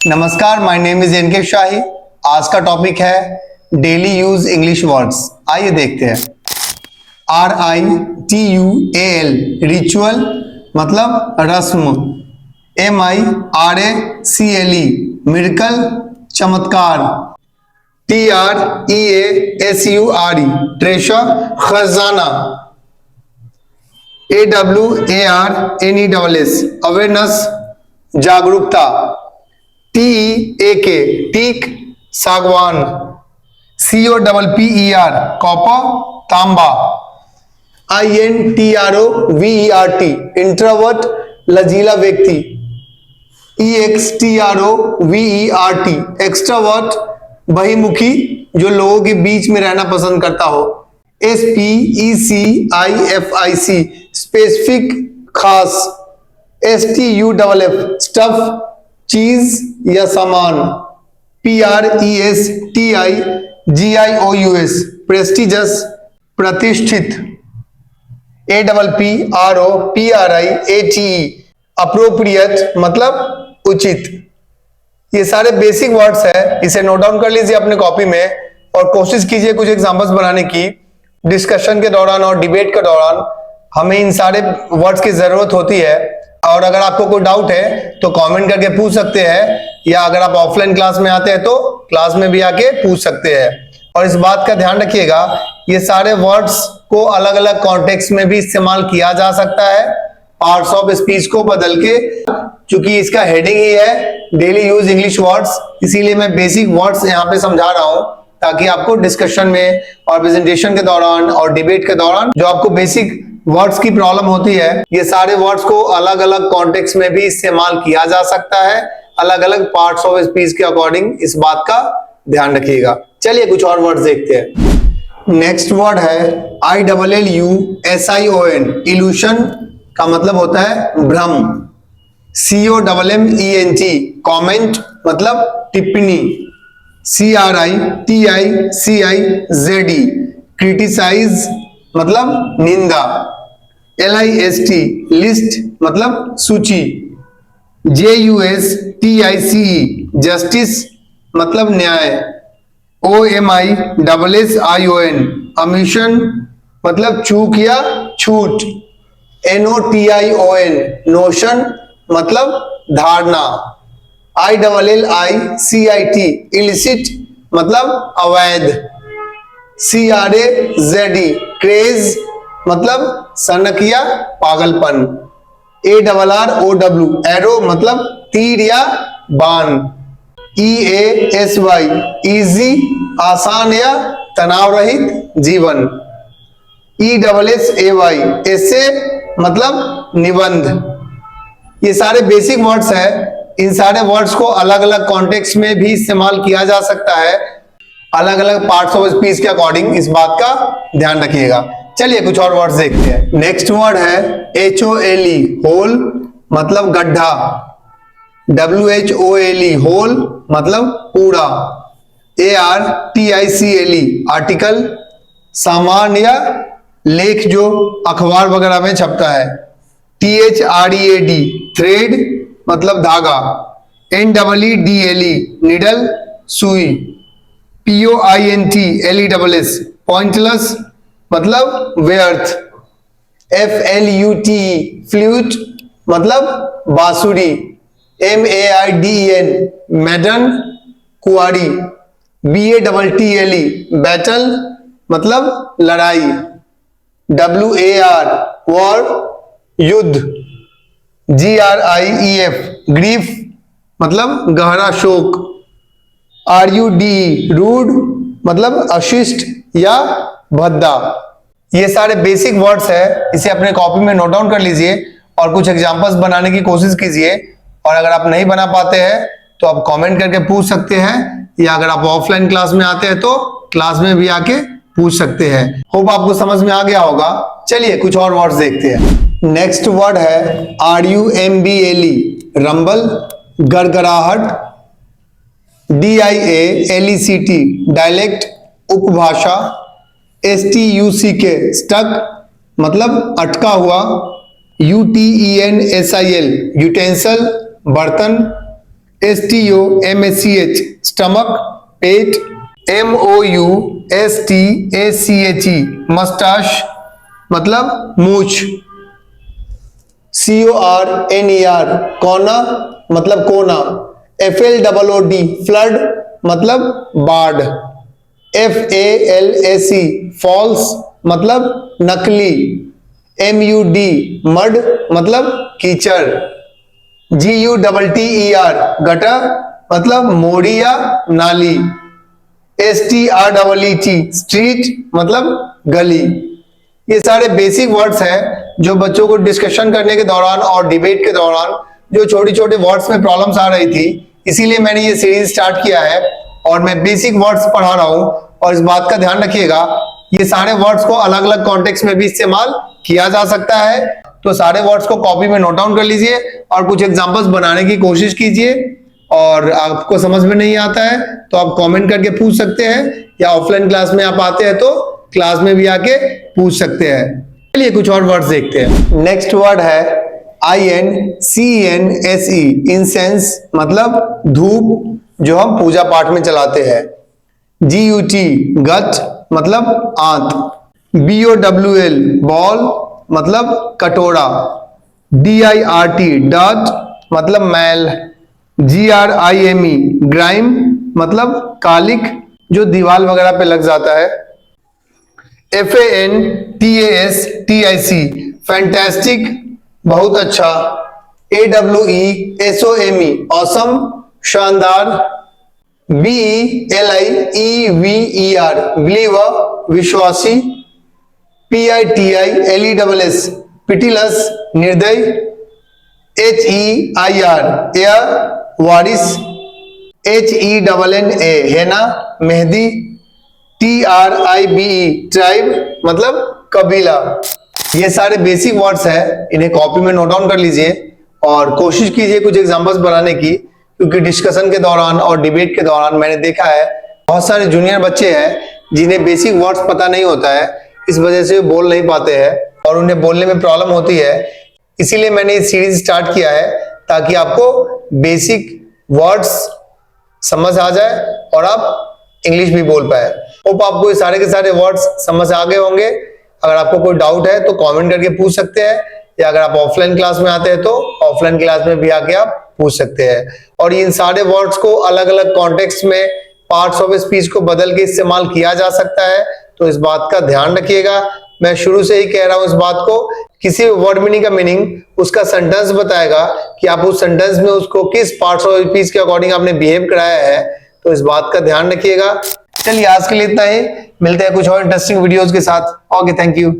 नमस्कार, my name is N K शाही। आज का टॉपिक है डेली यूज इंग्लिश वर्ड्स। आइए देखते हैं। RITUAL रिचुअल मतलब रस्म। MIRACLE मिरेकल चमत्कार। TREASURE ट्रेशर खजाना। AWARNESS अवेयरनेस जागरूकता। TEAK टीक सागवान। COPPER कॉपर तांबा। INTROVERT इंट्रोवर्ट लचीला व्यक्ति। EXTROVERT एक्सट्रावर्ट बहिमुखी जो लोगों के बीच में रहना पसंद करता हो। SPECIFIC स्पेसिफिक खास। STUFF स्टफ चीज या सामान। PRESTIGIOUS प्रेस्टिजस प्रतिष्ठित। APPROPRIATE अप्रोप्रिएट मतलब उचित। ये सारे बेसिक वर्ड्स है, इसे नोट डाउन कर लीजिए अपने कॉपी में और कोशिश कीजिए कुछ एग्जांपल्स बनाने की। डिस्कशन के दौरान और डिबेट के दौरान हमें इन सारे वर्ड्स की जरूरत होती है। और अगर आपको कोई डाउट है तो कमेंट करके पूछ सकते हैं, या अगर आप ऑफलाइन क्लास में आते हैं तो क्लास में भी आके पूछ सकते हैं। और इस बात का ध्यान रखिएगा, ये सारे वर्ड्स को अलग अलग कॉन्टेक्स्ट में भी इस्तेमाल किया जा सकता है, पार्ट्स ऑफ स्पीच को बदल के। क्योंकि इसका हेडिंग ही है डेली यूज इंग्लिश वर्ड्स, इसीलिए मैं बेसिक वर्ड्स यहाँ पे समझा रहा हूँ, ताकि आपको डिस्कशन में और प्रेजेंटेशन के दौरान और डिबेट के दौरान जो आपको बेसिक वर्ड्स की प्रॉब्लम होती है, ये सारे वर्ड्स को अलग अलग कॉन्टेक्स्ट में भी इस्तेमाल किया जा सकता है, अलग अलग पार्ट्स ऑफ स्पीच के अकॉर्डिंग। इस बात का ध्यान रखिएगा। चलिए कुछ और वर्ड्स देखते हैं। नेक्स्ट वर्ड है ILLUSION इल्यूशन का मतलब होता है भ्रम। COMMENT कमेंट मतलब टिप्पणी। CRITICIZE क्रिटिसाइज मतलब निंदा। LIST लिस्ट मतलब सूची। JUSTICE जस्टिस मतलब न्याय। OMISSION अमिशन मतलब चूक या छूट। NOTION नोशन मतलब धारणा। ILLICIT इलिसिट मतलब अवैध। CRAZE क्रेज मतलब सनक या पागलपन। ARROW एरो मतलब तीर या बाण। EASY इजी आसान या तनाव रहित जीवन। ESSAY ऐसे मतलब निबंध। ये सारे बेसिक वर्ड्स हैं। इन सारे वर्ड्स को अलग अलग कॉन्टेक्स्ट में भी इस्तेमाल किया जा सकता है, अलग अलग पार्ट्स ऑफ स्पीच के अकॉर्डिंग। इस बात का ध्यान रखिएगा। चलिए कुछ और वर्ड्स देखते हैं। नेक्स्ट वर्ड है HOLE होल मतलब गड्ढा। WHOLE होल मतलब कूड़ा। ARTICLE आर्टिकल सामान या लेख जो अखबार वगैरह में छपता है। THREAD थ्रेड मतलब धागा। NEEDLE निडल सुई। POINTLESS पॉइंटलेस मतलब व्यर्थ। FLUTE फ्लूट मतलब बांसुरी। MAIDEN मैडन कुआरी। BATTLE बैटल मतलब लड़ाई। WAR वॉर युद्ध। GRIEF ग्रीफ मतलब गहरा शोक। RUDE रूड मतलब अशिष्ट या भद्दा। ये सारे बेसिक वर्ड्स है, इसे अपने कॉपी में नोट डाउन कर लीजिए और कुछ एग्जांपल्स बनाने की कोशिश कीजिए। और अगर आप नहीं बना पाते हैं तो आप कमेंट करके पूछ सकते हैं, या अगर आप ऑफलाइन क्लास में आते हैं तो क्लास में भी आके पूछ सकते हैं। होप आपको समझ में आ गया होगा। चलिए कुछ और वर्ड्स देखते हैं। नेक्स्ट वर्ड है RUMBLE रंबल गड़गड़ाहट। DIALECT डायलेक्ट उपभाषा। STUCK स्टक मतलब अटका हुआ। UTENSIL यूटेंसल बर्तन। STOMACH स्टमक पेट, MOUSTACHE मस्टाश मतलब मूछ, CORNER कोना मतलब कोना, FLOOD फ्लड मतलब बाढ़, FALAC फॉल्स मतलब नकली, MUD मड मतलब कीचड़, GUTTER गटर मतलब मोड़ी या नाली, STREET स्ट्रीट मतलब गली। ये सारे बेसिक वर्ड्स हैं जो बच्चों को डिस्कशन करने के दौरान और डिबेट के दौरान जो छोटी छोटे वर्ड्स में प्रॉब्लम्स आ रही थी, इसीलिए मैंने ये सीरीज स्टार्ट किया है और मैं बेसिक वर्ड्स पढ़ा रहा हूं। और इस बात का ध्यान रखिएगा, ये सारे वर्ड्स को अलग अलग कॉन्टेक्स्ट में भी इस्तेमाल किया जा सकता है। तो सारे वर्ड्स को कॉपी में नोट डाउन कर लीजिए और कुछ एग्जांपल्स बनाने की कोशिश कीजिए। और आपको समझ में नहीं आता है तो आप कमेंट करके पूछ सकते हैं, या ऑफलाइन क्लास में आप आते हैं तो क्लास में भी आके पूछ सकते हैं। चलिए कुछ और वर्ड्स देखते हैं। नेक्स्ट वर्ड है INCENSE इंसेंस मतलब धूप जो हम पूजा पाठ में चलाते हैं, GUT गट मतलब आंत, BOWL बॉल मतलब कटोरा, DIRT डर्ट मतलब मैल, GRIME ग्राइम मतलब कालिक जो दीवार वगैरह पे लग जाता है, FANTASTIC फैंटास्टिक बहुत अच्छा, AWESOME ऑसम शानदार, BELIEVER बिलीवर विश्वासी, PITILESS पिटिलस निर्दय, HEIR एयर वारिस, HENNA हेना मेहदी, TRIBE ट्राइब मतलब कबीला। ये सारे बेसिक वर्ड्स हैं, इन्हें कॉपी में नोट डाउन कर लीजिए और कोशिश कीजिए कुछ एग्जांपल्स बनाने की, क्योंकि डिस्कशन के दौरान और डिबेट के दौरान मैंने देखा है बहुत सारे जूनियर बच्चे हैं जिन्हें बेसिक वर्ड्स पता नहीं होता है, इस वजह से बोल नहीं पाते हैं और उन्हें बोलने में प्रॉब्लम होती है। इसीलिए मैंने ये सीरीज स्टार्ट किया है ताकि आपको बेसिक वर्ड्स समझ आ जाए और आप इंग्लिश भी बोल पाए। होप आपको ये सारे के सारे वर्ड्स समझ आ गए होंगे। अगर आपको कोई डाउट है तो कमेंट करके पूछ सकते हैं, या अगर आप ऑफलाइन क्लास में आते हैं तो ऑफलाइन क्लास में भी आके आप पूछ सकते हैं। और इन सारे वर्ड्स को अलग अलग कॉन्टेक्स्ट में पार्ट्स ऑफ स्पीच को बदल के इस्तेमाल किया जा सकता है, तो इस बात का ध्यान रखिएगा। मैं शुरू से ही कह रहा हूं इस बात को, किसी वर्ड मीनिंग का मीनिंग उसका सेंटेंस बताएगा कि आप उस सेंटेंस में उसको किस पार्ट्स ऑफ स्पीच के अकॉर्डिंग आपने बिहेव कराया है, तो इस बात का ध्यान रखिएगा। चलिए आज के लिए इतना ही, मिलते हैं कुछ और इंटरेस्टिंग वीडियोस के साथ। Okay, thank you.